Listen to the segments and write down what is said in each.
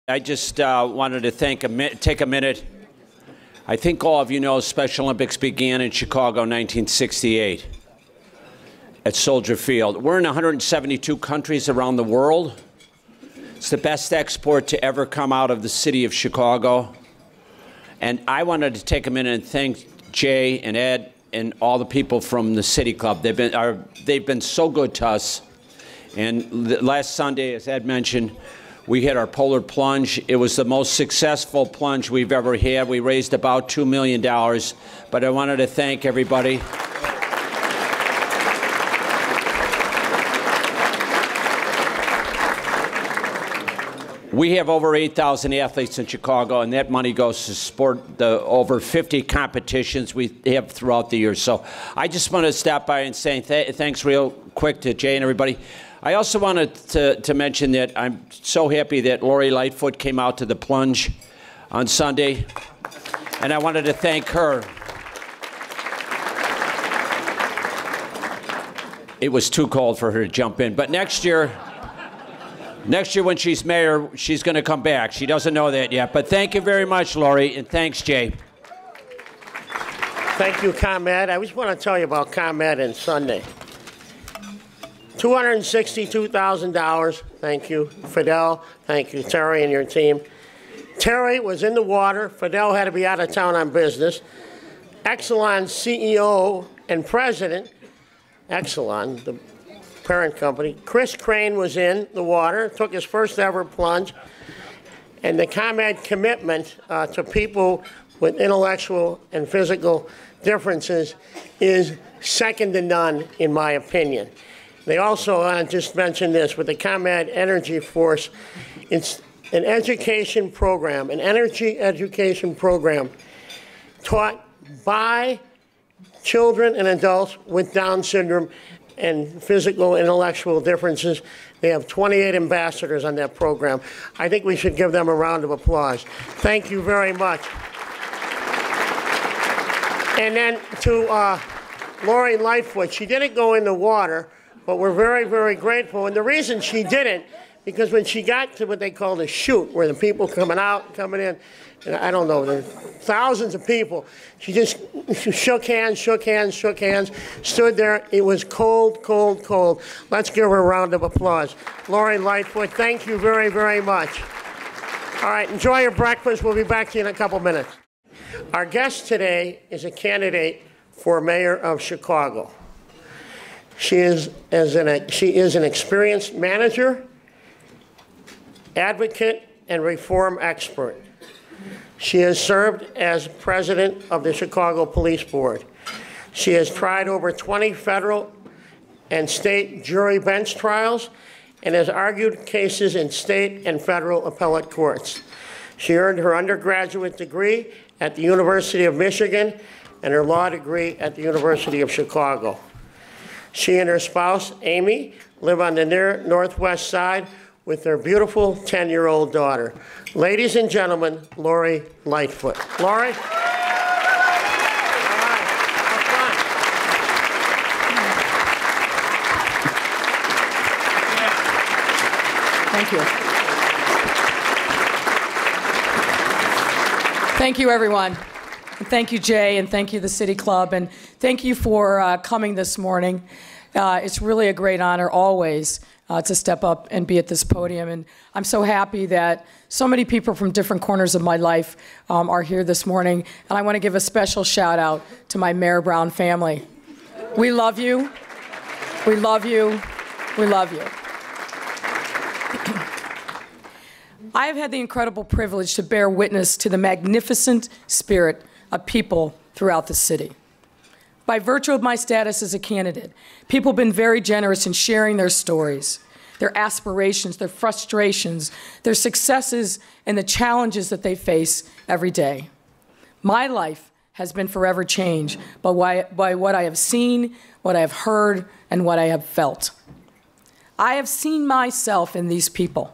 I just wanted to take a minute. I think all of you know Special Olympics began in Chicago in 1968 at Soldier Field. We're in 172 countries around the world. It's the best export to ever come out of the city of Chicago. And I wanted to take a minute and thank Jay and Ed and all the people from the City Club. They've been so good to us. And last Sunday, as Ed mentioned, we had our polar plunge. It was the most successful plunge we've ever had. We raised about $2 million. But I wanted to thank everybody. We have over 8,000 athletes in Chicago, and that money goes to support the over 50 competitions we have throughout the year. So I just want to stop by and say thanks real quick to Jay and everybody. I also wanted to mention that I'm so happy that Lori Lightfoot came out to the plunge on Sunday, and I wanted to thank her. It was too cold for her to jump in, but next year when she's mayor, she's going to come back. She doesn't know that yet, but thank you very much, Lori, and thanks, Jay. Thank you, ComEd. I just want to tell you about ComEd and Sunday. $262,000. Thank you, Fidel. Thank you, Terry and your team. Terry was in the water. Fidel had to be out of town on business. Exelon's CEO and president, Exelon, the parent company, Chris Crane, was in the water, took his first ever plunge. And the ComEd commitment to people with intellectual and physical differences is second to none, in my opinion. They also, I just mentioned this, with the ComEd Energy Force, it's an education program, an energy education program taught by children and adults with Down syndrome and physical intellectual differences. They have 28 ambassadors on that program. I think we should give them a round of applause. Thank you very much. And then to Lori Lightfoot, she didn't go in the water, but we're very, very grateful. And the reason she didn't, because when she got to what they call the chute, where the people coming out, coming in, and I don't know, there are thousands of people, she shook hands, stood there. It was cold, cold, cold. Let's give her a round of applause. Lori Lightfoot, thank you very, very much. All right, enjoy your breakfast. We'll be back to you in a couple minutes. Our guest today is a candidate for mayor of Chicago. She is an experienced manager, advocate, and reform expert. She has served as president of the Chicago Police Board. She has tried over 20 federal and state jury bench trials and has argued cases in state and federal appellate courts. She earned her undergraduate degree at the University of Michigan and her law degree at the University of Chicago. She and her spouse, Amy, live on the near northwest side with their beautiful 10-year-old daughter. Ladies and gentlemen, Lori Lightfoot. Lori? All right, have fun. Thank you. Thank you, everyone. And thank you, Jay, and thank you, the City Club, and thank you for coming this morning. It's really a great honor always to step up and be at this podium, and I'm so happy that so many people from different corners of my life are here this morning, and I want to give a special shout out to my Mayor Brown family. We love you. We love you. We love you. I have had the incredible privilege to bear witness to the magnificent spirit of people throughout the city. By virtue of my status as a candidate, people have been very generous in sharing their stories, their aspirations, their frustrations, their successes, and the challenges that they face every day. My life has been forever changed by what I have seen, what I have heard, and what I have felt. I have seen myself in these people,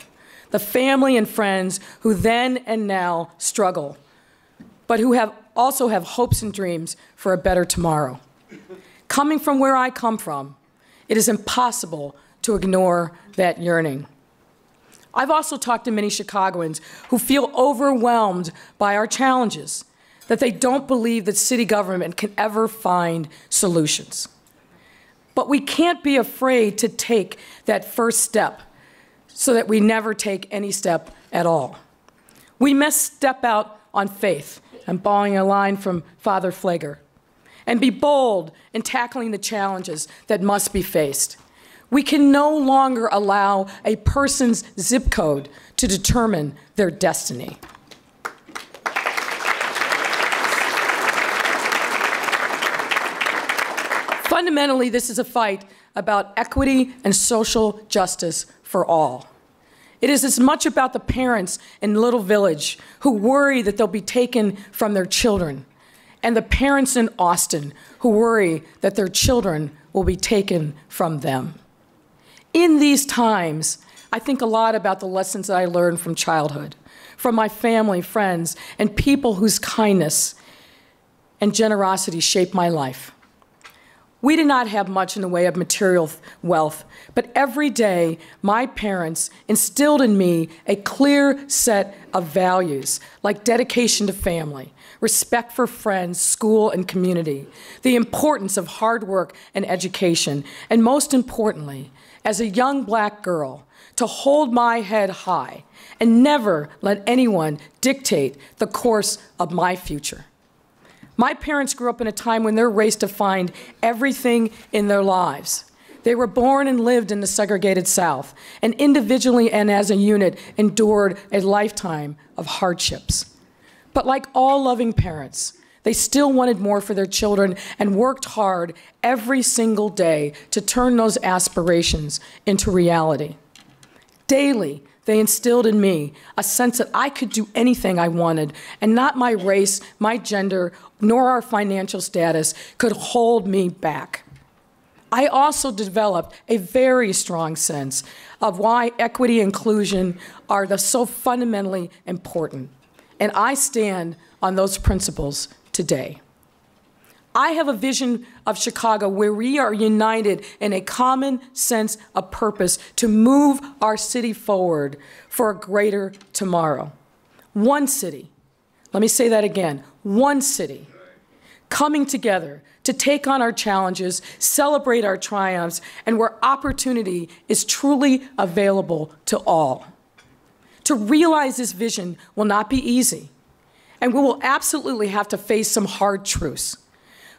the family and friends who then and now struggle, but who also have hopes and dreams for a better tomorrow. Coming from where I come from, it is impossible to ignore that yearning. I've also talked to many Chicagoans who feel overwhelmed by our challenges, that they don't believe that city government can ever find solutions. But we can't be afraid to take that first step so that we never take any step at all. We must step out on faith, I'm borrowing a line from Father Pfleger, and be bold in tackling the challenges that must be faced. We can no longer allow a person's zip code to determine their destiny. Fundamentally, this is a fight about equity and social justice for all. It is as much about the parents in Little Village who worry that they'll be taken from their children, and the parents in Austin who worry that their children will be taken from them. In these times, I think a lot about the lessons that I learned from childhood, from my family, friends, and people whose kindness and generosity shaped my life. We did not have much in the way of material wealth, but every day my parents instilled in me a clear set of values like dedication to family, respect for friends, school, and community, the importance of hard work and education, and most importantly, as a young black girl, to hold my head high and never let anyone dictate the course of my future. My parents grew up in a time when their race defined everything in their lives. They were born and lived in the segregated South, and individually and as a unit endured a lifetime of hardships. But like all loving parents, they still wanted more for their children and worked hard every single day to turn those aspirations into reality. Daily, they instilled in me a sense that I could do anything I wanted, and not my race, my gender, nor our financial status could hold me back. I also developed a very strong sense of why equity and inclusion are so fundamentally important, and I stand on those principles today. I have a vision of Chicago where we are united in a common sense of purpose to move our city forward for a greater tomorrow. One city, let me say that again, one city, coming together to take on our challenges, celebrate our triumphs, and where opportunity is truly available to all. To realize this vision will not be easy, and we will absolutely have to face some hard truths.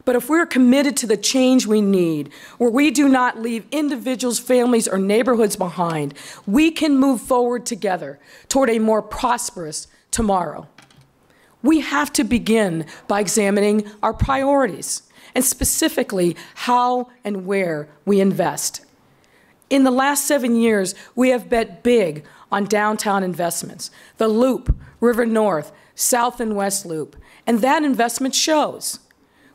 But if we're committed to the change we need, where we do not leave individuals, families, or neighborhoods behind, we can move forward together toward a more prosperous tomorrow. We have to begin by examining our priorities, and specifically how and where we invest. In the last 7 years, we have bet big on downtown investments, the Loop, River North, South and West Loop, and that investment shows.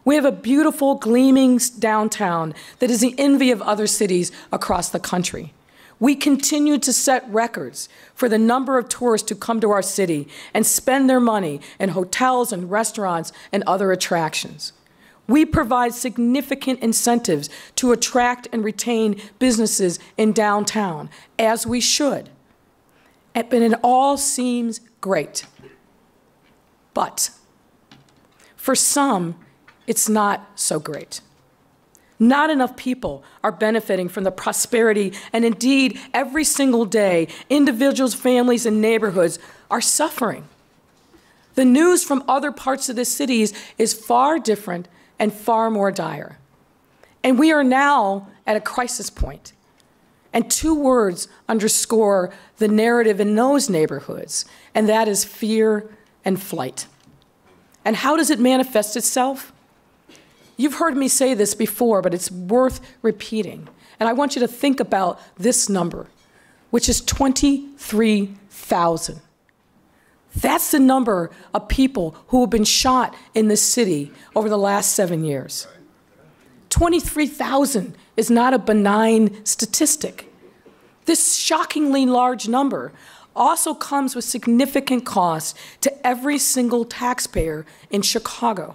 We have a beautiful, gleaming downtown that is the envy of other cities across the country. We continue to set records for the number of tourists who come to our city and spend their money in hotels and restaurants and other attractions. We provide significant incentives to attract and retain businesses in downtown, as we should. But it all seems great. But for some, it's not so great. Not enough people are benefiting from the prosperity, and indeed, every single day, individuals, families, and neighborhoods are suffering. The news from other parts of the cities is far different and far more dire. And we are now at a crisis point. And two words underscore the narrative in those neighborhoods, and that is fear and flight. And how does it manifest itself? You've heard me say this before, but it's worth repeating. And I want you to think about this number, which is 23,000. That's the number of people who have been shot in this city over the last 7 years. 23,000 is not a benign statistic. This shockingly large number also comes with significant costs to every single taxpayer in Chicago.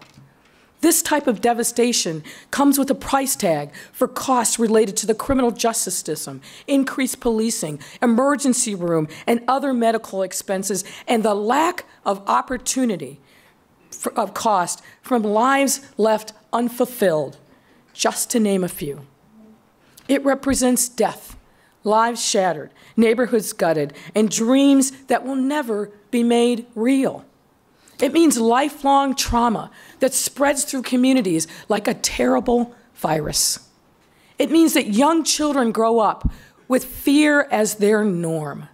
This type of devastation comes with a price tag for costs related to the criminal justice system, increased policing, emergency room, and other medical expenses, and the lack of opportunity of cost from lives left unfulfilled, just to name a few. It represents death, lives shattered, neighborhoods gutted, and dreams that will never be made real. It means lifelong trauma that spreads through communities like a terrible virus. It means that young children grow up with fear as their norm.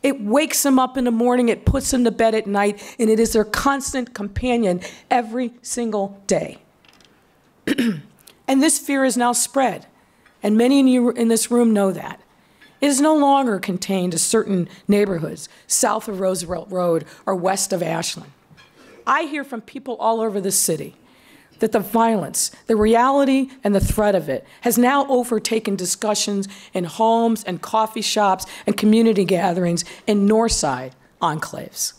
It wakes them up in the morning, it puts them to bed at night, and it is their constant companion every single day. And this fear is now spread, and many of you in this room know that. It is no longer contained to certain neighborhoods, south of Roosevelt Road or west of Ashland. I hear from people all over the city that the violence, the reality, and the threat of it has now overtaken discussions in homes and coffee shops and community gatherings in Northside enclaves.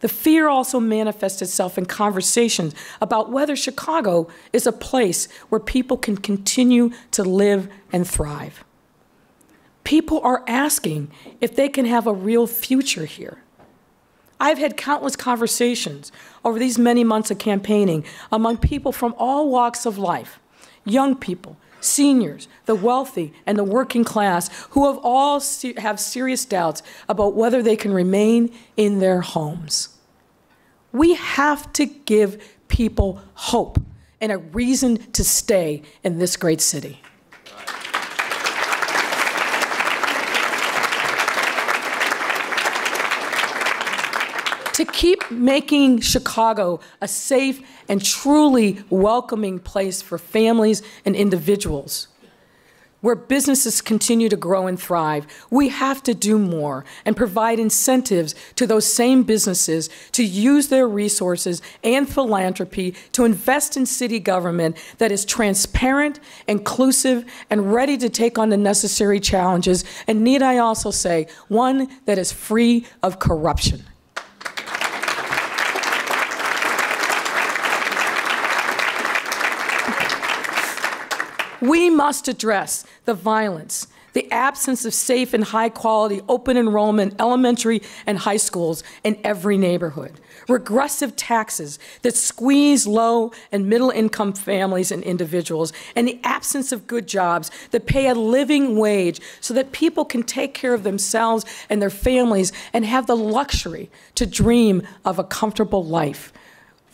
The fear also manifests itself in conversations about whether Chicago is a place where people can continue to live and thrive. People are asking if they can have a real future here. I've had countless conversations over these many months of campaigning among people from all walks of life, young people, seniors, the wealthy, and the working class, who have all have serious doubts about whether they can remain in their homes. We have to give people hope and a reason to stay in this great city. To keep making Chicago a safe and truly welcoming place for families and individuals, where businesses continue to grow and thrive, we have to do more and provide incentives to those same businesses to use their resources and philanthropy to invest in city government that is transparent, inclusive, and ready to take on the necessary challenges, and need I also say, one that is free of corruption. We must address the violence, the absence of safe and high-quality open enrollment elementary and high schools in every neighborhood, regressive taxes that squeeze low and middle-income families and individuals, and the absence of good jobs that pay a living wage so that people can take care of themselves and their families and have the luxury to dream of a comfortable life.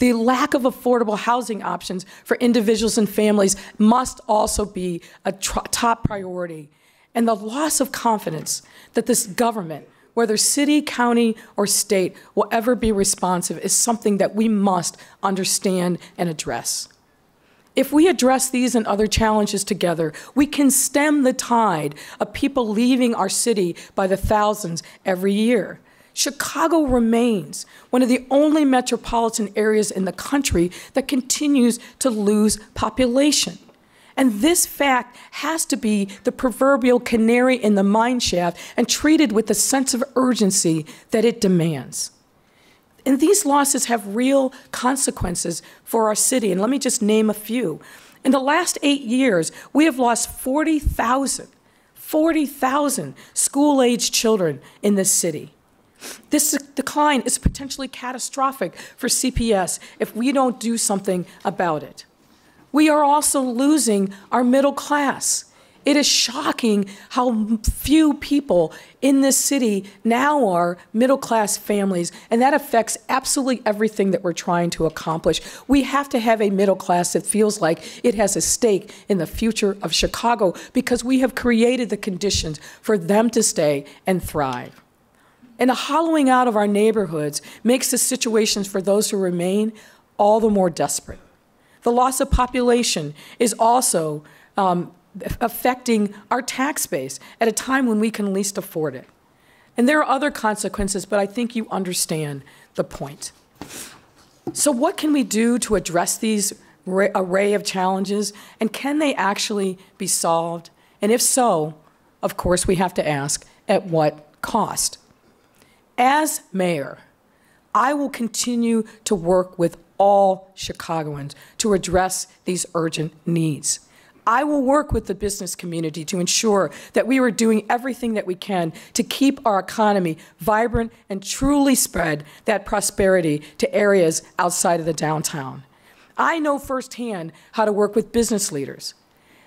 The lack of affordable housing options for individuals and families must also be a top priority. And the loss of confidence that this government, whether city, county, or state, will ever be responsive is something that we must understand and address. If we address these and other challenges together, we can stem the tide of people leaving our city by the thousands every year. Chicago remains one of the only metropolitan areas in the country that continues to lose population. And this fact has to be the proverbial canary in the mine shaft and treated with the sense of urgency that it demands. And these losses have real consequences for our city. And let me just name a few. In the last 8 years, we have lost 40,000 school-aged children in this city. This decline is potentially catastrophic for CPS if we don't do something about it. We are also losing our middle class. It is shocking how few people in this city now are middle-class families, and that affects absolutely everything that we're trying to accomplish. We have to have a middle class that feels like it has a stake in the future of Chicago because we have created the conditions for them to stay and thrive. And the hollowing out of our neighborhoods makes the situations for those who remain all the more desperate. The loss of population is also affecting our tax base at a time when we can least afford it. And there are other consequences, but I think you understand the point. So what can we do to address these array of challenges, and can they actually be solved? And if so, of course, we have to ask, at what cost? As mayor, I will continue to work with all Chicagoans to address these urgent needs. I will work with the business community to ensure that we are doing everything that we can to keep our economy vibrant and truly spread that prosperity to areas outside of the downtown. I know firsthand how to work with business leaders.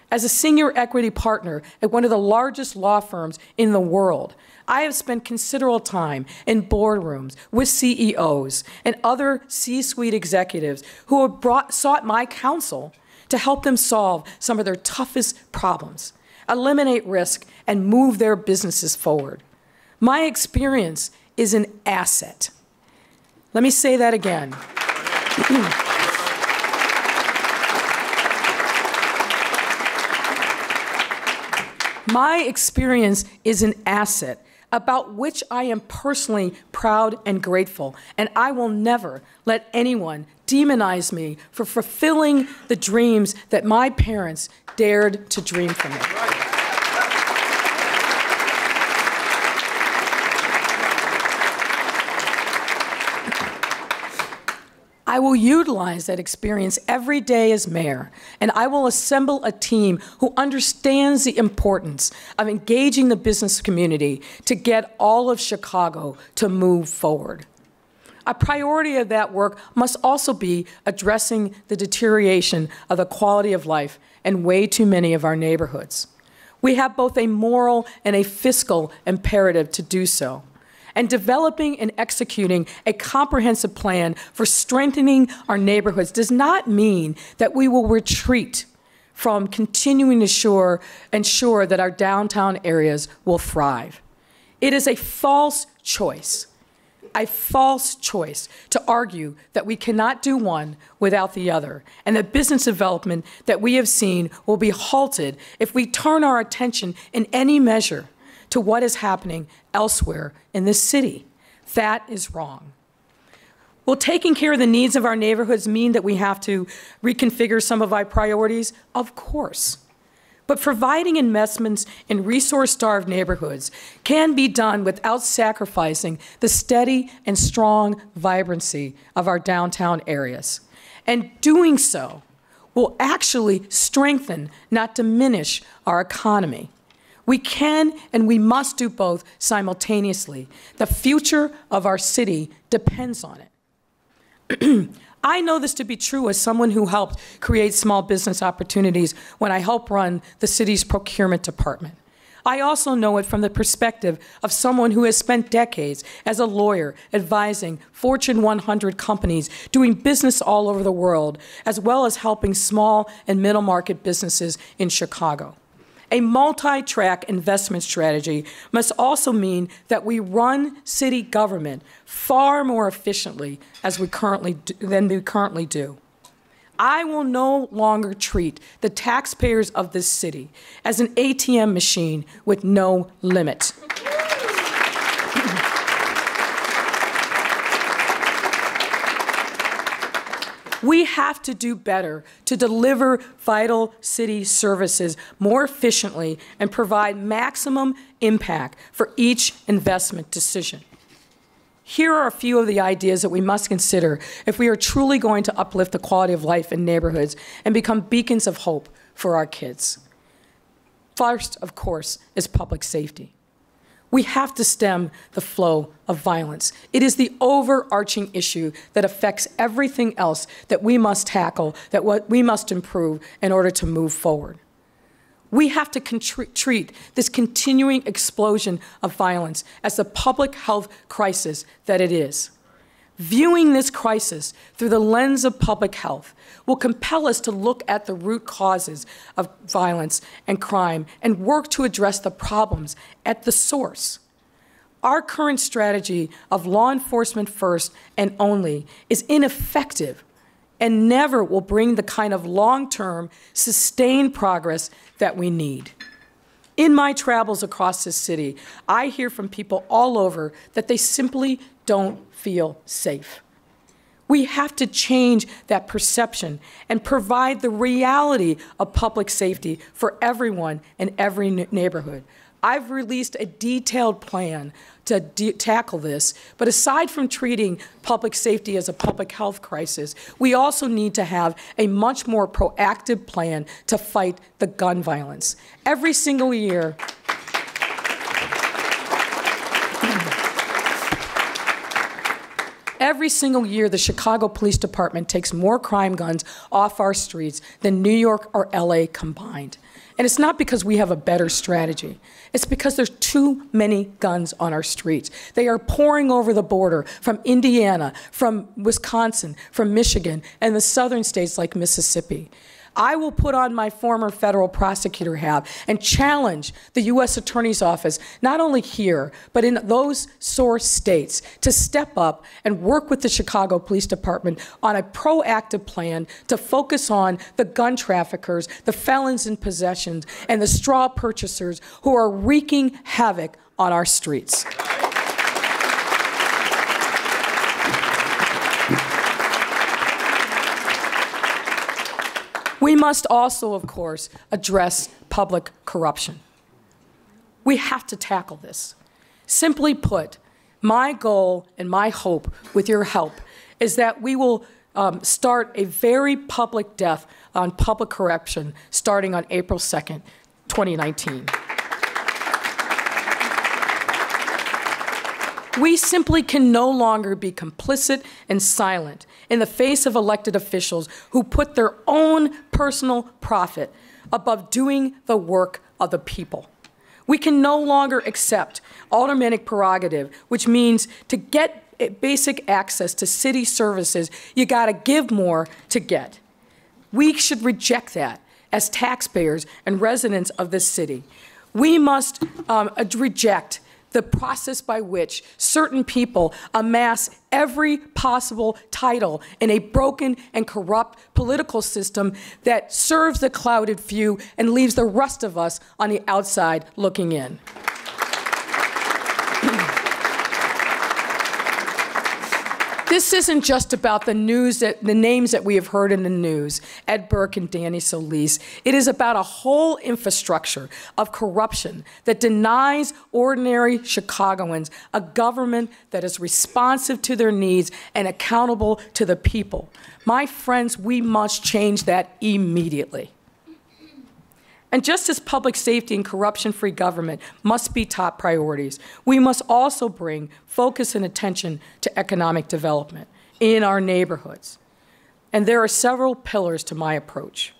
As a senior equity partner at one of the largest law firms in the world, I have spent considerable time in boardrooms with CEOs and other C-suite executives who have sought my counsel to help them solve some of their toughest problems, eliminate risk, and move their businesses forward. My experience is an asset. Let me say that again. My experience is an asset about which I am personally proud and grateful, and I will never let anyone demonize me for fulfilling the dreams that my parents dared to dream for me. I will utilize that experience every day as mayor, and I will assemble a team who understands the importance of engaging the business community to get all of Chicago to move forward. A priority of that work must also be addressing the deterioration of the quality of life in way too many of our neighborhoods. We have both a moral and a fiscal imperative to do so. And developing and executing a comprehensive plan for strengthening our neighborhoods does not mean that we will retreat from continuing to ensure that our downtown areas will thrive. It is a false choice to argue that we cannot do one without the other, and that business development that we have seen will be halted if we turn our attention in any measure to what is happening elsewhere in this city. That is wrong. Will taking care of the needs of our neighborhoods mean that we have to reconfigure some of our priorities? Of course. But providing investments in resource-starved neighborhoods can be done without sacrificing the steady and strong vibrancy of our downtown areas. And doing so will actually strengthen, not diminish, our economy. We can and we must do both simultaneously. The future of our city depends on it. I know this to be true as someone who helped create small business opportunities when I helped run the city's procurement department. I also know it from the perspective of someone who has spent decades as a lawyer advising Fortune 100 companies doing business all over the world, as well as helping small and middle market businesses in Chicago. A multi-track investment strategy must also mean that we run city government far more efficiently than we currently do. I will no longer treat the taxpayers of this city as an ATM machine with no limit. We have to do better to deliver vital city services more efficiently and provide maximum impact for each investment decision. Here are a few of the ideas that we must consider if we are truly going to uplift the quality of life in neighborhoods and become beacons of hope for our kids. First, of course, is public safety. We have to stem the flow of violence. It is the overarching issue that affects everything else that we must tackle, that we must improve in order to move forward. We have to treat this continuing explosion of violence as the public health crisis that it is. Viewing this crisis through the lens of public health will compel us to look at the root causes of violence and crime and work to address the problems at the source. Our current strategy of law enforcement first and only is ineffective and never will bring the kind of long-term, sustained progress that we need. In my travels across this city, I hear from people all over that they simply don't feel safe. We have to change that perception and provide the reality of public safety for everyone in every neighborhood. I've released a detailed plan to tackle this. But aside from treating public safety as a public health crisis, we also need to have a much more proactive plan to fight the gun violence. Every single year, the Chicago Police Department takes more crime guns off our streets than New York or LA combined. And it's not because we have a better strategy. It's because there's too many guns on our streets. They are pouring over the border from Indiana, from Wisconsin, from Michigan, and the southern states like Mississippi. I will put on my former federal prosecutor hat and challenge the U.S. Attorney's Office, not only here, but in those source states, to step up and work with the Chicago Police Department on a proactive plan to focus on the gun traffickers, the felons in possession, and the straw purchasers who are wreaking havoc on our streets. We must also, of course, address public corruption. We have to tackle this. Simply put, my goal and my hope, with your help, is that we will start a very public death on public corruption starting on April 2nd, 2019. We simply can no longer be complicit and silent in the face of elected officials who put their own personal profit above doing the work of the people. We can no longer accept aldermanic prerogative, which means to get basic access to city services, you got to give more to get. We should reject that as taxpayers and residents of this city. We must reject the process by which certain people amass every possible title in a broken and corrupt political system that serves the clouded few and leaves the rest of us on the outside looking in. This isn't just about the names that we have heard in the news, Ed Burke and Danny Solis. It is about a whole infrastructure of corruption that denies ordinary Chicagoans a government that is responsive to their needs and accountable to the people. My friends, we must change that immediately. And just as public safety and corruption-free government must be top priorities, we must also bring focus and attention to economic development in our neighborhoods. And there are several pillars to my approach.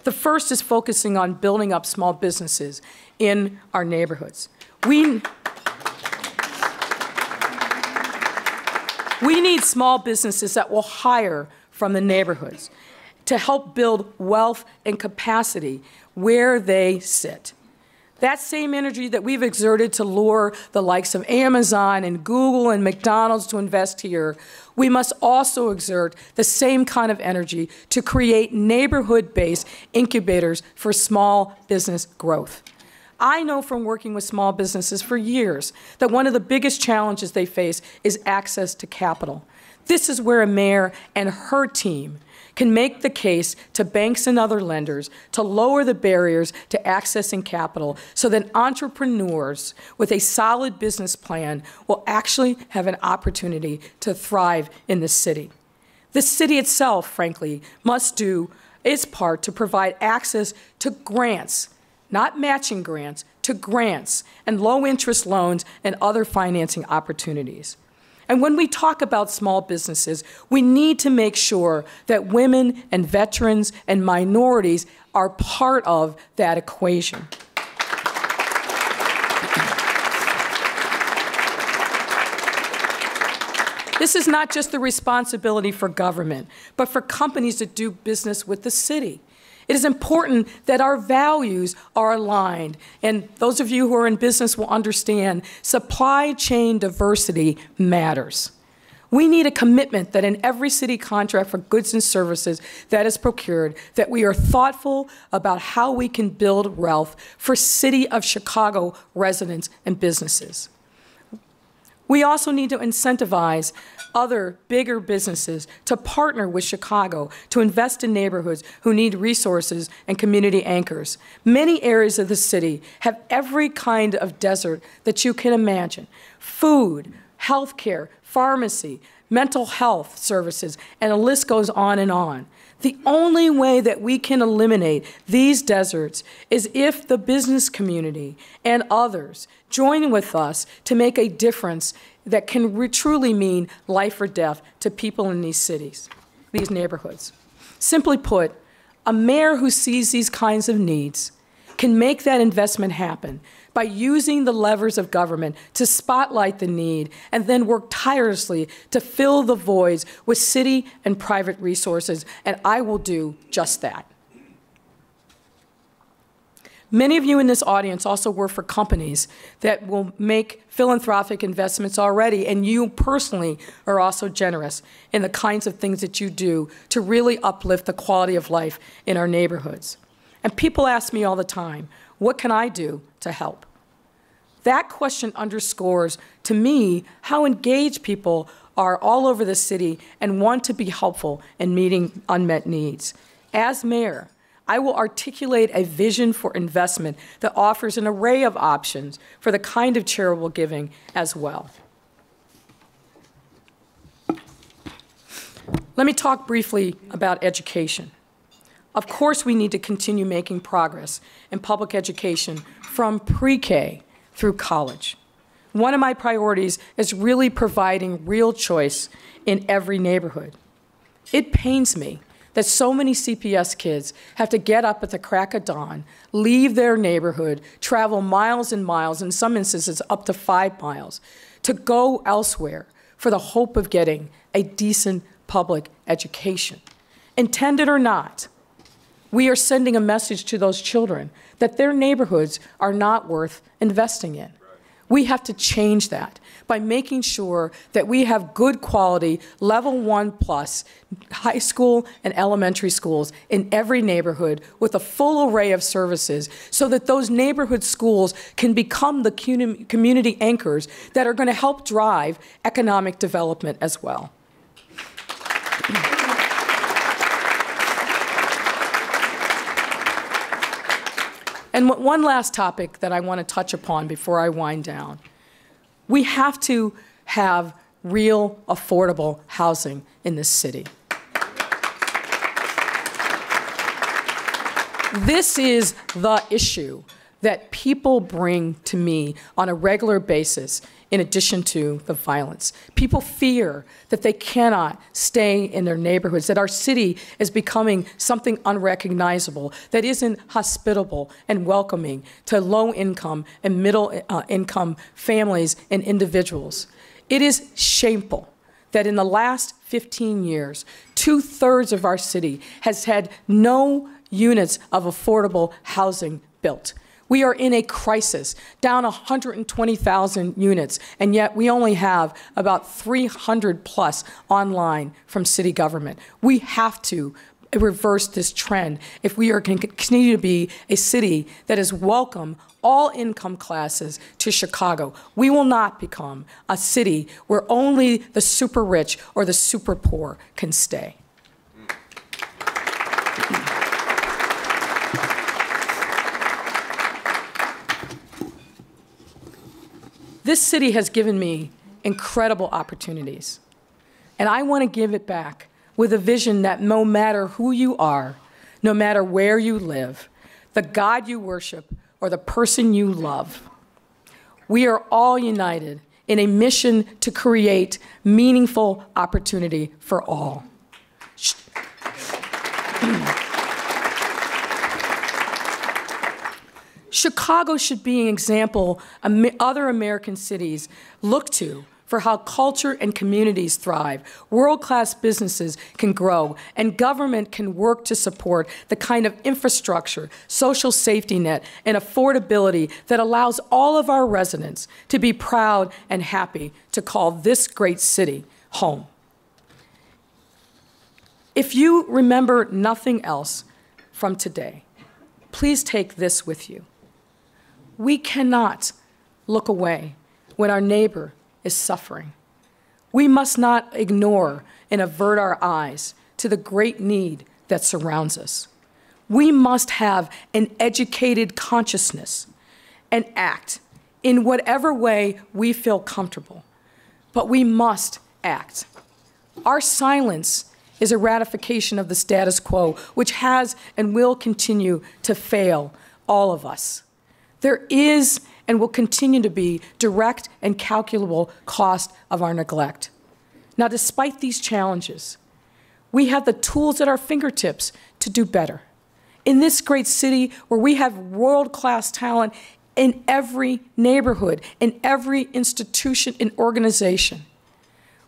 The first is focusing on building up small businesses in our neighborhoods. We need small businesses that will hire from the neighborhoods to help build wealth and capacity where they sit. That same energy that we've exerted to lure the likes of Amazon and Google and McDonald's to invest here, we must also exert the same kind of energy to create neighborhood-based incubators for small business growth. I know from working with small businesses for years that one of the biggest challenges they face is access to capital. This is where a mayor and her team can make the case to banks and other lenders to lower the barriers to accessing capital so that entrepreneurs with a solid business plan will actually have an opportunity to thrive in the city. The city itself, frankly, must do its part to provide access to grants, not matching grants, to grants and low-interest loans and other financing opportunities. And when we talk about small businesses, we need to make sure that women and veterans and minorities are part of that equation. This is not just the responsibility for government, but for companies that do business with the city. It is important that our values are aligned, and those of you who are in business will understand supply chain diversity matters. We need a commitment that in every city contract for goods and services that is procured, that we are thoughtful about how we can build wealth for City of Chicago residents and businesses. We also need to incentivize other bigger businesses to partner with Chicago to invest in neighborhoods who need resources and community anchors. Many areas of the city have every kind of desert that you can imagine: food, healthcare, pharmacy, mental health services, and the list goes on and on. The only way that we can eliminate these deserts is if the business community and others join with us to make a difference that can truly mean life or death to people in these cities, these neighborhoods. Simply put, a mayor who sees these kinds of needs can make that investment happen by using the levers of government to spotlight the need and then work tirelessly to fill the voids with city and private resources, and I will do just that. Many of you in this audience also work for companies that will make philanthropic investments already, and you personally are also generous in the kinds of things that you do to really uplift the quality of life in our neighborhoods. And people ask me all the time, what can I do to help? That question underscores, to me, how engaged people are all over the city and want to be helpful in meeting unmet needs. As mayor, I will articulate a vision for investment that offers an array of options for the kind of charitable giving as well. Let me talk briefly about education. Of course, we need to continue making progress in public education from pre-K through college. One of my priorities is really providing real choice in every neighborhood. It pains me that so many CPS kids have to get up at the crack of dawn, leave their neighborhood, travel miles and miles, in some instances up to 5 miles, to go elsewhere for the hope of getting a decent public education. Intended or not, we are sending a message to those children that their neighborhoods are not worth investing in. We have to change that by making sure that we have good quality, level 1+ high school and elementary schools in every neighborhood with a full array of services so that those neighborhood schools can become the community anchors that are going to help drive economic development as well. And one last topic that I want to touch upon before I wind down. We have to have real affordable housing in this city. This is the issue that people bring to me on a regular basis in addition to the violence. People fear that they cannot stay in their neighborhoods, that our city is becoming something unrecognizable, that isn't hospitable and welcoming to low-income and middle-income families and individuals. It is shameful that in the last 15 years, 2/3 of our city has had no units of affordable housing built. We are in a crisis, down 120,000 units, and yet we only have about 300+ online from city government. We have to reverse this trend if we are going to continue to be a city that is welcome all income classes to Chicago. We will not become a city where only the super rich or the super poor can stay. This city has given me incredible opportunities, and I want to give it back with a vision that no matter who you are, no matter where you live, the God you worship, or the person you love, we are all united in a mission to create meaningful opportunity for all. Chicago should be an example other American cities look to for how culture and communities thrive, world-class businesses can grow, and government can work to support the kind of infrastructure, social safety net, and affordability that allows all of our residents to be proud and happy to call this great city home. If you remember nothing else from today, please take this with you. We cannot look away when our neighbor is suffering. We must not ignore and avert our eyes to the great need that surrounds us. We must have an educated consciousness and act in whatever way we feel comfortable. But we must act. Our silence is a ratification of the status quo, which has and will continue to fail all of us. There is and will continue to be direct and calculable cost of our neglect. Now, despite these challenges, we have the tools at our fingertips to do better. In this great city where we have world-class talent in every neighborhood, in every institution and organization,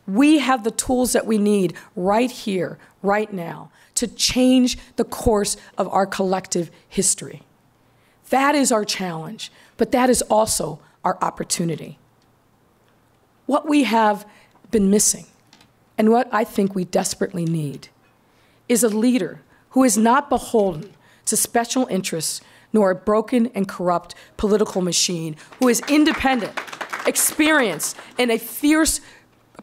we have the tools that we need right here, right now, to change the course of our collective history. That is our challenge, but that is also our opportunity. What we have been missing, and what I think we desperately need, is a leader who is not beholden to special interests nor a broken and corrupt political machine, who is independent, experienced, and a fierce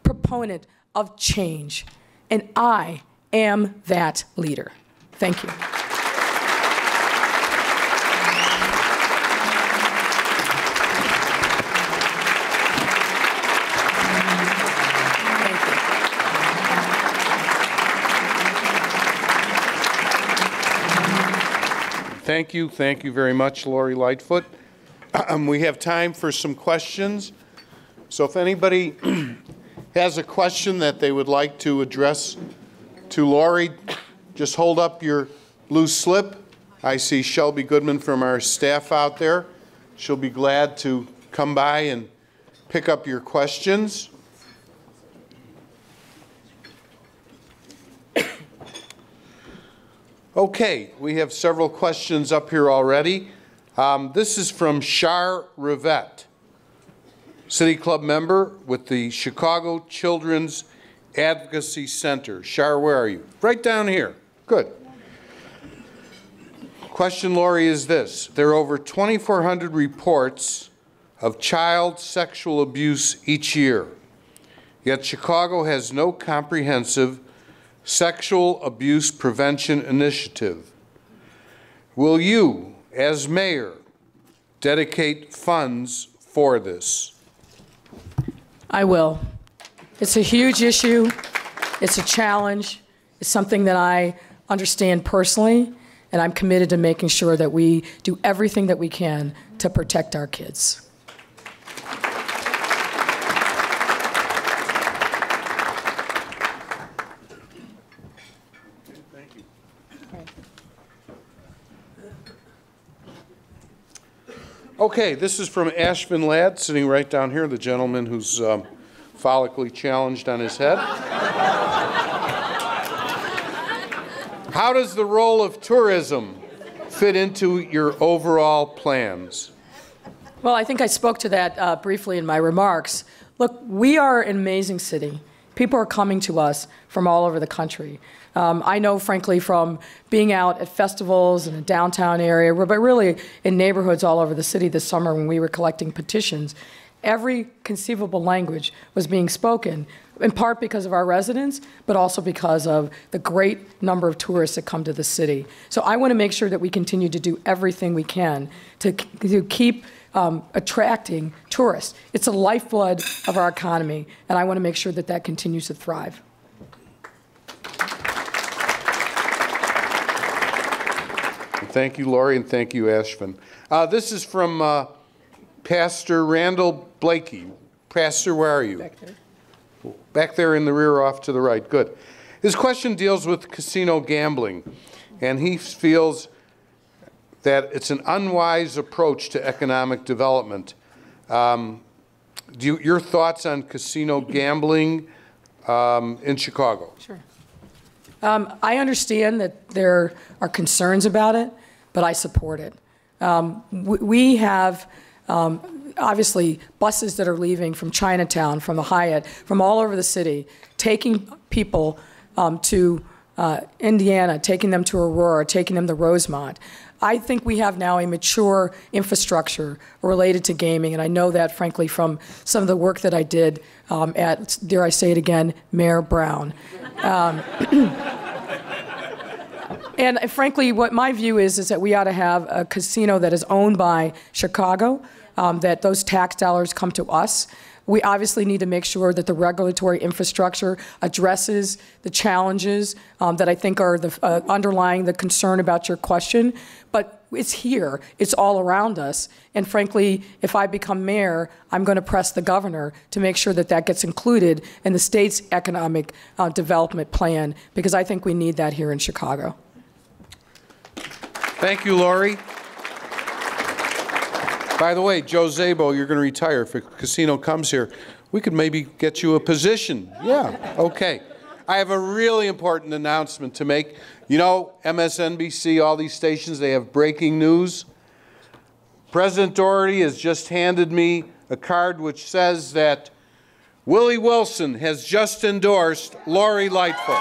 proponent of change. And I am that leader. Thank you. Thank you. Thank you very much, Lori Lightfoot. We have time for some questions. So if anybody has a question that they would like to address to Lori, just hold up your blue slip. I see Shelby Goodman from our staff out there. She'll be glad to come by and pick up your questions. Okay, we have several questions up here already. This is from Shar Rivette, City Club member with the Chicago Children's Advocacy Center. Shar, where are you? Right down here. Good. Question, Lori, is this. There are over 2,400 reports of child sexual abuse each year, yet Chicago has no comprehensive sexual abuse prevention initiative. Will you, as mayor, dedicate funds for this? I will. It's a huge issue. It's a challenge. It's something that I understand personally, and I'm committed to making sure that we do everything that we can to protect our kids. Okay, this is from Ashvin Ladd, sitting right down here, the gentleman who's follically challenged on his head. How does the role of tourism fit into your overall plans? Well, I think I spoke to that briefly in my remarks. Look, we are an amazing city. People are coming to us from all over the country. I know, frankly, from being out at festivals in the downtown area, but really in neighborhoods all over the city this summer when we were collecting petitions, every conceivable language was being spoken, in part because of our residents, but also because of the great number of tourists that come to the city. So I want to make sure that we continue to do everything we can to keep attracting tourists. It's the lifeblood of our economy, and I want to make sure that that continues to thrive. Thank you, Lori, and thank you, Ashvin. This is from Pastor Randall Blakey. Pastor, where are you? Back there. Back there in the rear off to the right. Good. His question deals with casino gambling, and he feels that it's an unwise approach to economic development. Your thoughts on casino gambling in Chicago? Sure. I understand that there are concerns about it, but I support it. We have obviously buses that are leaving from Chinatown, from the Hyatt, from all over the city, taking people to Indiana, taking them to Aurora, taking them to Rosemont. I think we have now a mature infrastructure related to gaming, and I know that, frankly, from some of the work that I did at, dare I say it again, Mayor Brown. And frankly, what my view is that we ought to have a casino that is owned by Chicago, that those tax dollars come to us. We obviously need to make sure that the regulatory infrastructure addresses the challenges that I think are underlying the concern about your question. But it's here. It's all around us. And frankly, if I become mayor, I'm going to press the governor to make sure that that gets included in the state's economic development plan, because I think we need that here in Chicago. Thank you, Lori. By the way, Joe Szabo, you're going to retire. If a casino comes here, we could maybe get you a position. Yeah, okay. I have a really important announcement to make. You know, MSNBC, all these stations, they have breaking news. President Doherty has just handed me a card which says that Willie Wilson has just endorsed Lori Lightfoot.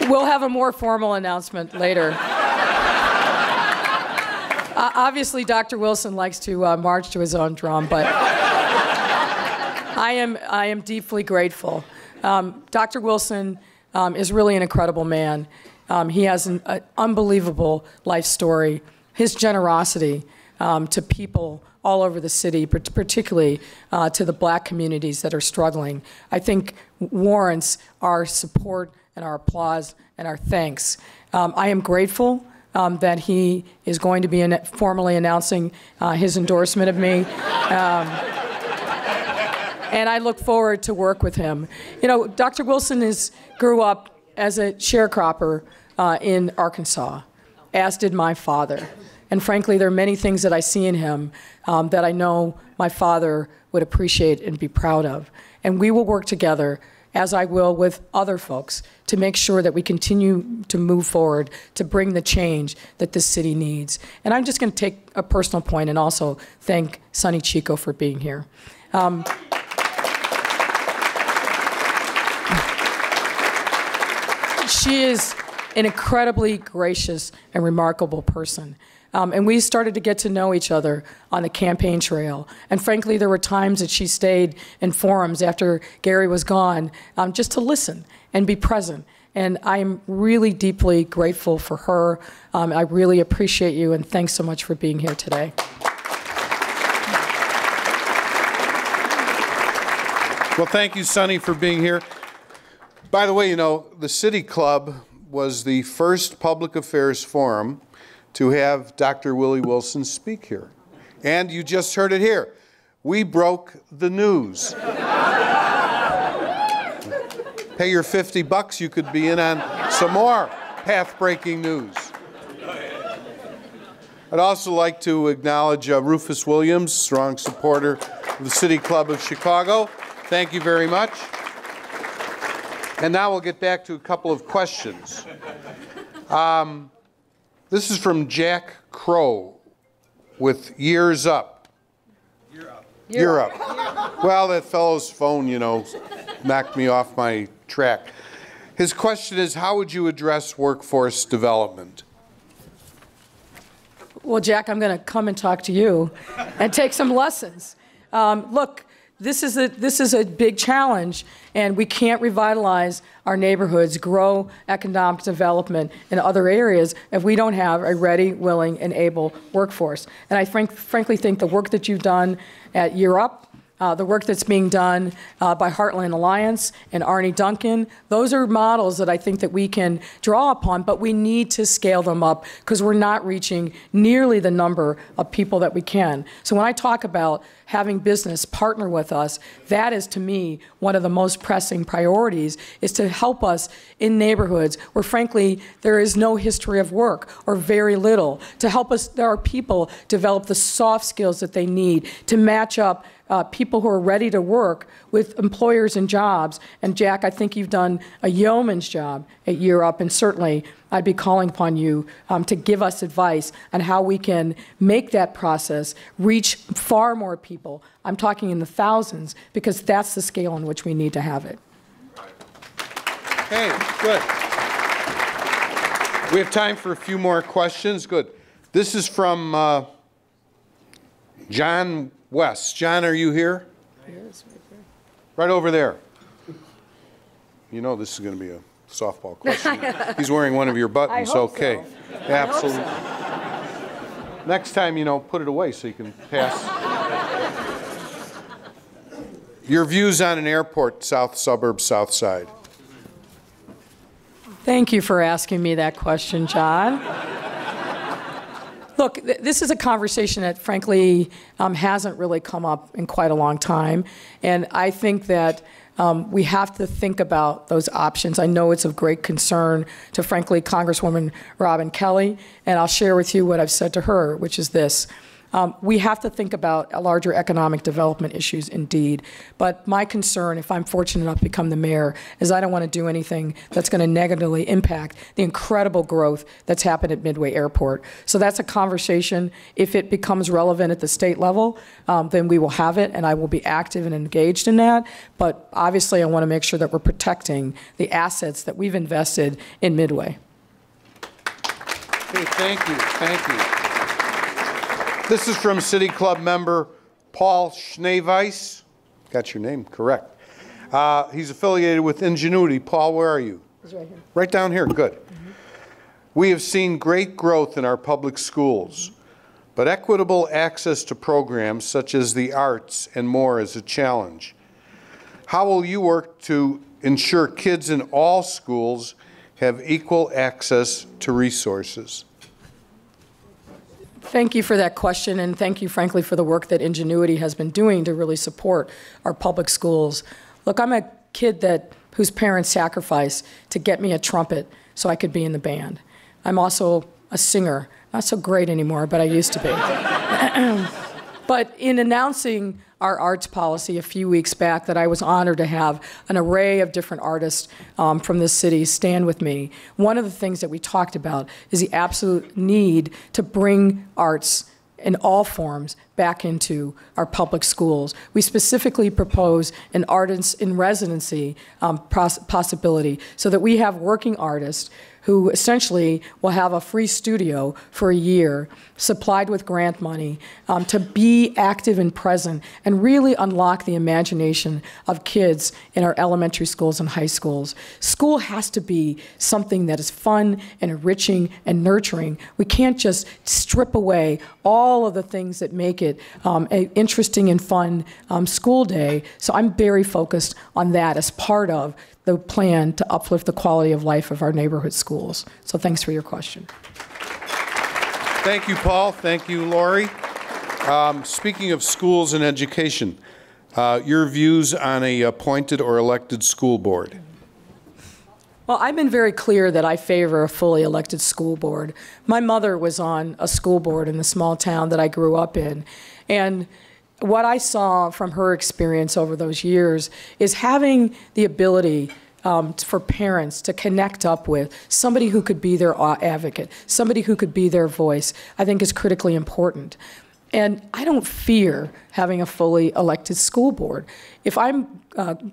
We'll have a more formal announcement later. Obviously, Dr. Wilson likes to march to his own drum, but I am deeply grateful. Dr. Wilson is really an incredible man. He has an unbelievable life story. His generosity to people all over the city, particularly to the black communities that are struggling, I think warrants our support and our applause and our thanks. I am grateful that he is going to be formally announcing his endorsement of me. And I look forward to work with him. You know, Dr. Wilson grew up as a sharecropper in Arkansas, as did my father. And frankly, there are many things that I see in him that I know my father would appreciate and be proud of. And we will work together, as I will with other folks, to make sure that we continue to move forward to bring the change that this city needs. And I'm just going to take a personal point and also thank Sonny Chico for being here. She is an incredibly gracious and remarkable person. And we started to get to know each other on the campaign trail. And frankly, there were times that she stayed in forums after Gary was gone just to listen and be present. And I'm really deeply grateful for her. I really appreciate you, and thanks so much for being here today. Well, thank you, Sonny, for being here. By the way, you know, the City Club was the first public affairs forum to have Dr. Willie Wilson speak here. And you just heard it here. We broke the news. Pay your $50, you could be in on some more path-breaking news. I'd also like to acknowledge Rufus Williams, strong supporter of the City Club of Chicago. Thank you very much. And now we'll get back to a couple of questions. This is from Jack Crow with Years Up. You're up. Well, that fellow's phone, you know, knocked me off my track. His question is, how would you address workforce development? Well, Jack, I'm going to come and talk to you and take some lessons. Look, this is a big challenge, and we can't revitalize our neighborhoods, grow economic development in other areas if we don't have a ready, willing, and able workforce. And I frankly think the work that you've done at Year Up, the work that's being done by Heartland Alliance and Arnie Duncan, those are models that I think that we can draw upon, but we need to scale them up because we're not reaching nearly the number of people that we can. So when I talk about having business partner with us, that is, to me, one of the most pressing priorities, is to help us in neighborhoods where, frankly, there is no history of work or very little, to help us, there are people develop the soft skills that they need to match up people who are ready to work with employers and jobs. And Jack, I think you've done a yeoman's job at Year Up, and certainly I'd be calling upon you to give us advice on how we can make that process reach far more people. I'm talking in the thousands, because that's the scale in which we need to have it. Okay, good. We have time for a few more questions. Good. This is from John West. John, are you here? Yes, right there. Right over there. You know this is going to be a softball question. He's wearing one of your buttons. I hope okay. so. Absolutely. I hope so. Next time, put it away so you can pass. Your views on an airport, south suburbs, south side. Thank you for asking me that question, John. Look, this is a conversation that, frankly, hasn't really come up in quite a long time. And I think that we have to think about those options. I know it's of great concern to, frankly, Congresswoman Robin Kelly. And I'll share with you what I've said to her, which is this. We have to think about larger economic development issues, indeed. But my concern, if I'm fortunate enough to become the mayor, is I don't want to do anything that's going to negatively impact the incredible growth that's happened at Midway Airport. So that's a conversation. If it becomes relevant at the state level, then we will have it, and I will be active and engaged in that. But obviously, I want to make sure that we're protecting the assets that we've invested in Midway. Okay, thank you. Thank you. This is from City Club member Paul Schneeweiss. Got your name correct. He's affiliated with Ingenuity. Paul, where are you? He's right here. Right down here, good. We have seen great growth in our public schools, but equitable access to programs such as the arts and more is a challenge. How will you work to ensure kids in all schools have equal access to resources? Thank you for that question, and thank you, frankly, for the work that Ingenuity has been doing to really support our public schools. Look, I'm a kid whose parents sacrificed to get me a trumpet so I could be in the band. I'm also a singer. Not so great anymore, but I used to be. But in announcing our arts policy a few weeks back, that I was honored to have an array of different artists from this city stand with me. One of the things that we talked about is the absolute need to bring arts in all forms back into our public schools. We specifically propose an artist in residency possibility so that we have working artists who essentially will have a free studio for a year, supplied with grant money, to be active and present and really unlock the imagination of kids in our elementary schools and high schools. School has to be something that is fun and enriching and nurturing. We can't just strip away all of the things that make it an interesting and fun school day. So I'm very focused on that as part of the plan to uplift the quality of life of our neighborhood schools. So thanks for your question. Thank you, Paul. Thank you, Lori. Speaking of schools and education, your views on a appointed or elected school board? Well, I've been very clear that I favor a fully elected school board. My mother was on a school board in the small town that I grew up in, and what I saw from her experience over those years is having the ability for parents to connect up with somebody who could be their advocate, somebody who could be their voice, I think is critically important. And I don't fear having a fully elected school board. If I'm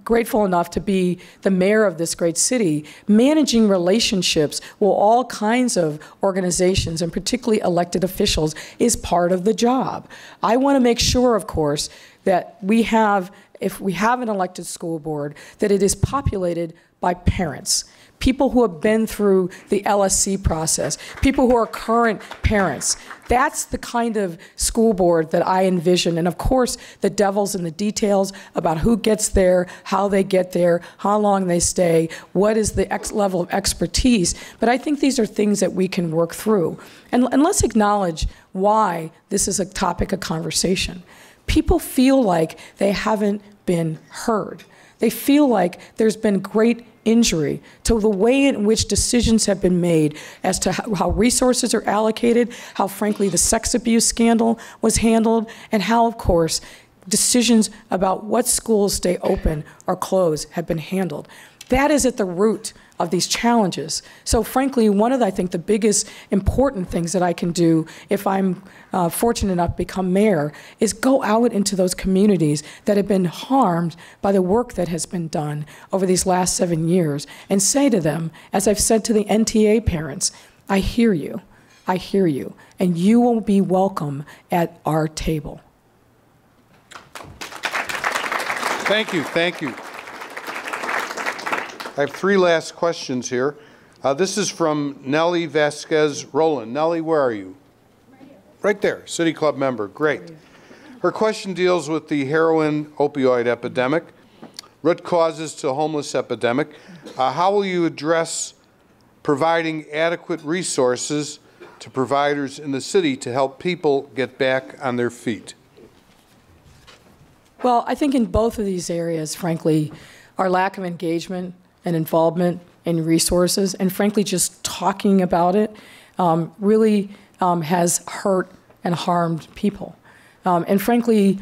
grateful enough to be the mayor of this great city, managing relationships with all kinds of organizations, and particularly elected officials, is part of the job. I want to make sure, of course, that we have, if we have an elected school board, that it is populated by parents, people who have been through the LSC process, people who are current parents. That's the kind of school board that I envision. And of course, the devil's in the details about who gets there, how they get there, how long they stay, what is the level of expertise. But I think these are things that we can work through. And let's acknowledge why this is a topic of conversation. people feel like they haven't been heard. They feel like there's been great injury to the way in which decisions have been made as to how resources are allocated, how, frankly, the sex abuse scandal was handled, and how, of course, decisions about what schools stay open or close have been handled. That is at the root of these challenges. So frankly, one of, I think, the biggest important things that I can do if I'm fortunate enough to become mayor is go out into those communities that have been harmed by the work that has been done over these last 7 years and say to them, as I've said to the NTA parents, I hear you, and you will be welcome at our table. Thank you, thank you. I have 3 last questions here. This is from Nellie Vasquez Rowland. Nellie, where are you? Right here. Right there, City Club member, great. Her question deals with the heroin opioid epidemic, root causes to homeless epidemic. How will you address providing adequate resources to providers in the city to help people get back on their feet? Well, I think in both of these areas, frankly, our lack of engagement and involvement in resources, and frankly, just talking about it really has hurt and harmed people. And frankly,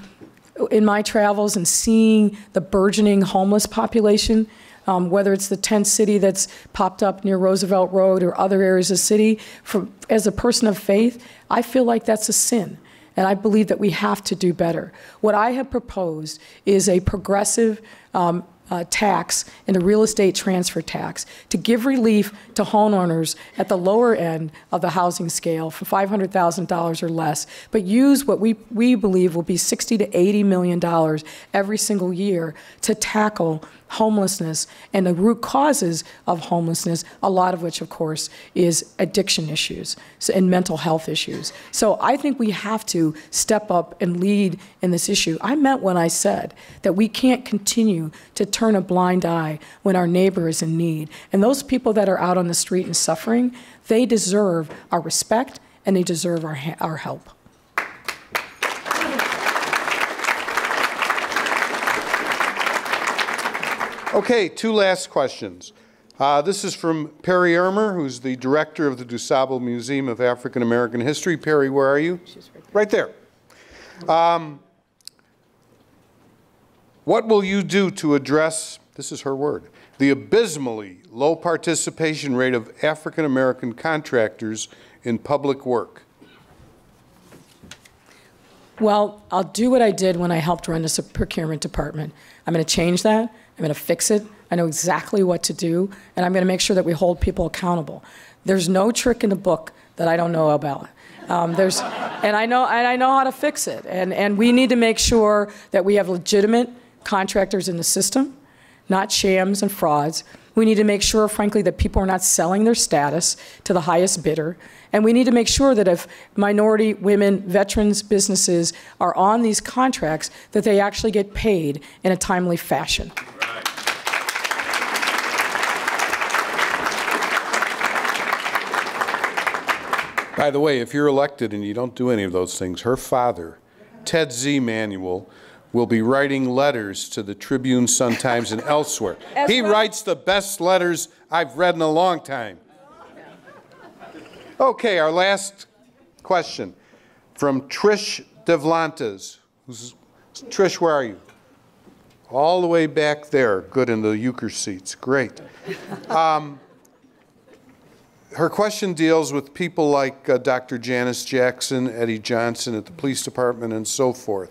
in my travels and seeing the burgeoning homeless population, whether it's the tent city that's popped up near Roosevelt Road or other areas of the city, as a person of faith, I feel like that's a sin. And I believe that we have to do better. What I have proposed is a progressive tax in the real estate transfer tax to give relief to homeowners at the lower end of the housing scale for $500,000 or less, but use what we believe will be $60 to $80 million every single year to tackle homelessness and the root causes of homelessness, a lot of which, of course, is addiction issues and mental health issues. So I think we have to step up and lead in this issue. I meant when I said that we can't continue to turn a blind eye when our neighbor is in need. And those people that are out on the street and suffering, they deserve our respect and they deserve our help. Okay, 2 last questions. This is from Perry Ermer, who's the director of the DuSable Museum of African American History. Perry, where are you? She's right there. What will you do to address, this is her word, the abysmally low participation rate of African American contractors in public work? Well, I'll do what I did when I helped run this procurement department. I'm going to change that. I'm going to fix it. I know exactly what to do, and I'm going to make sure that we hold people accountable. There's no trick in the book that I don't know about. And I know how to fix it. And we need to make sure that we have legitimate contractors in the system, not shams and frauds. We need to make sure, frankly, that people are not selling their status to the highest bidder. And we need to make sure that if minority, women, veterans, businesses are on these contracts, that they actually get paid in a timely fashion. By the way, if you're elected and you don't do any of those things, her father, Ted Z. Manuel, will be writing letters to the Tribune, Sun-Times, and elsewhere. He writes the best letters I've read in a long time. Okay, our last question from Trish Devlantes. Trish, where are you? All the way back there. Good, in the euchre seats. Great. Her question deals with people like Dr. Janice Jackson, Eddie Johnson at the police department, and so forth.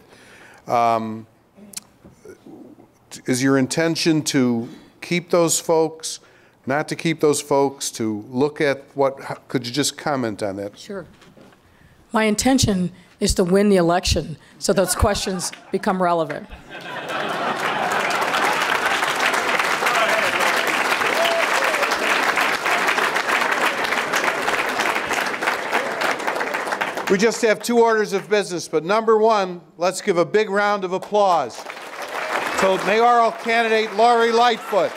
Is your intention to keep those folks, not to keep those folks, to look at what, could you just comment on that? Sure. My intention is to win the election so those questions become relevant. We just have 2 orders of business, but number 1, let's give a big round of applause to mayoral candidate Lori Lightfoot.